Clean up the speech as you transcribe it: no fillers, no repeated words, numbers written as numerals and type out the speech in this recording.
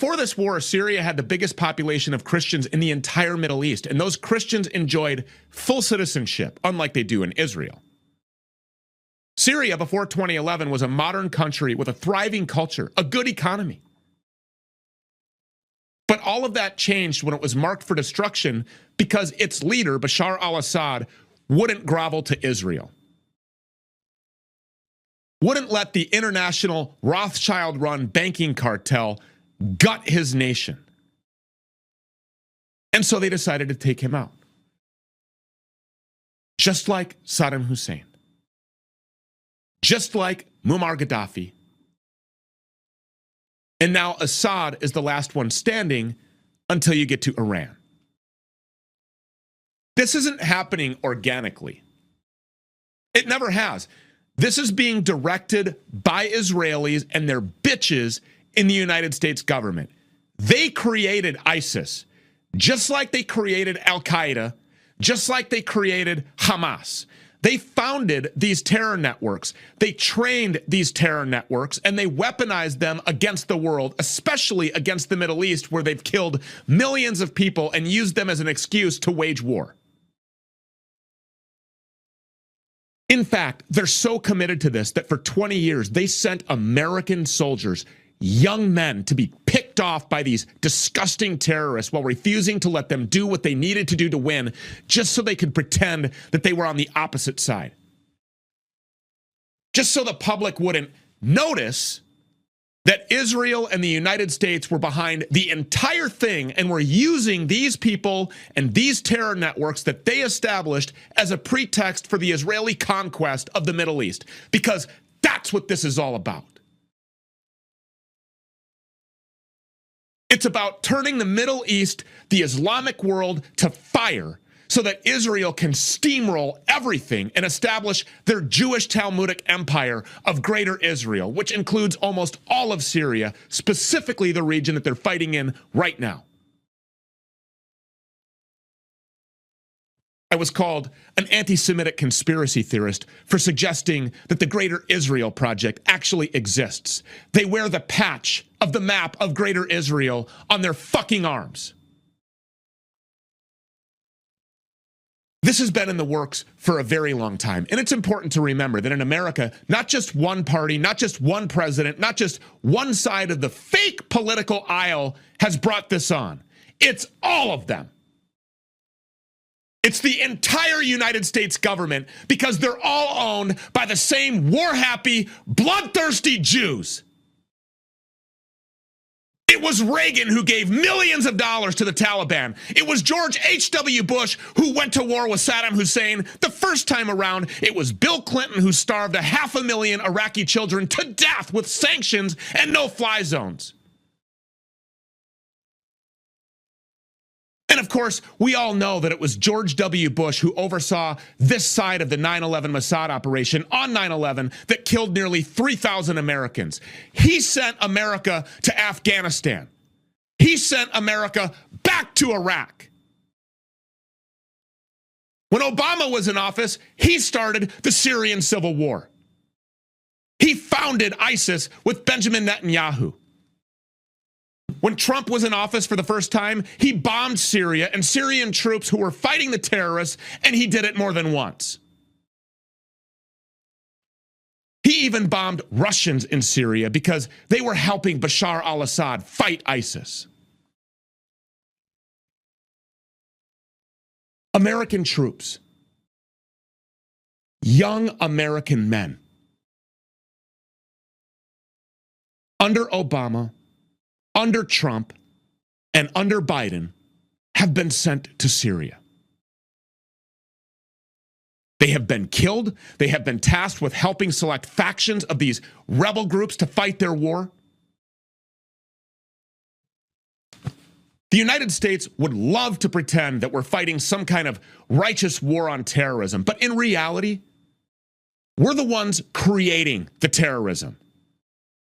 Before this war, Syria had the biggest population of Christians in the entire Middle East, and those Christians enjoyed full citizenship, unlike they do in Israel. Syria, before 2011, was a modern country with a thriving culture, a good economy. But all of that changed when it was marked for destruction because its leader, Bashar al-Assad, wouldn't grovel to Israel. Wouldn't let the international Rothschild-run banking cartel gut his nation. And so they decided to take him out. Just like Saddam Hussein. Just like Muammar Gaddafi. And now Assad is the last one standing until you get to Iran. This isn't happening organically. It never has. This is being directed by Israelis and their bitches in the United States government. They created ISIS, just like they created Al-Qaeda, just like they created Hamas. They founded these terror networks. They trained these terror networks, and they weaponized them against the world, especially against the Middle East, where they've killed millions of people and used them as an excuse to wage war. In fact, they're so committed to this that for 20 years, they sent American soldiers, young men, to be picked off by these disgusting terrorists while refusing to let them do what they needed to do to win, just so they could pretend that they were on the opposite side. Just so the public wouldn't notice that Israel and the United States were behind the entire thing and were using these people and these terror networks that they established as a pretext for the Israeli conquest of the Middle East, because that's what this is all about. It's about turning the Middle East, the Islamic world, to fire so that Israel can steamroll everything and establish their Jewish Talmudic empire of Greater Israel, which includes almost all of Syria, specifically the region that they're fighting in right now. I was called an anti-Semitic conspiracy theorist for suggesting that the Greater Israel Project actually exists. They wear the patch of the map of Greater Israel on their fucking arms. This has been in the works for a very long time, and it's important to remember that in America, not just one party, not just one president, not just one side of the fake political aisle has brought this on. It's all of them. It's the entire United States government, because they're all owned by the same war-happy, bloodthirsty Jews. It was Reagan who gave millions of dollars to the Taliban. It was George H.W. Bush who went to war with Saddam Hussein the first time around. It was Bill Clinton who starved 500,000 Iraqi children to death with sanctions and no-fly zones. And of course, we all know that it was George W. Bush who oversaw this side of the 9/11 Mossad operation on 9/11 that killed nearly 3,000 Americans. He sent America to Afghanistan. He sent America back to Iraq. When Obama was in office, he started the Syrian civil war. He founded ISIS with Benjamin Netanyahu. When Trump was in office for the first time, he bombed Syria and Syrian troops who were fighting the terrorists, and he did it more than once. He even bombed Russians in Syria because they were helping Bashar al-Assad fight ISIS. American troops, young American men, under Obama, under Trump, and under Biden, have been sent to Syria. They have been killed. They have been tasked with helping select factions of these rebel groups to fight their war. The United States would love to pretend that we're fighting some kind of righteous war on terrorism, but in reality, we're the ones creating the terrorism.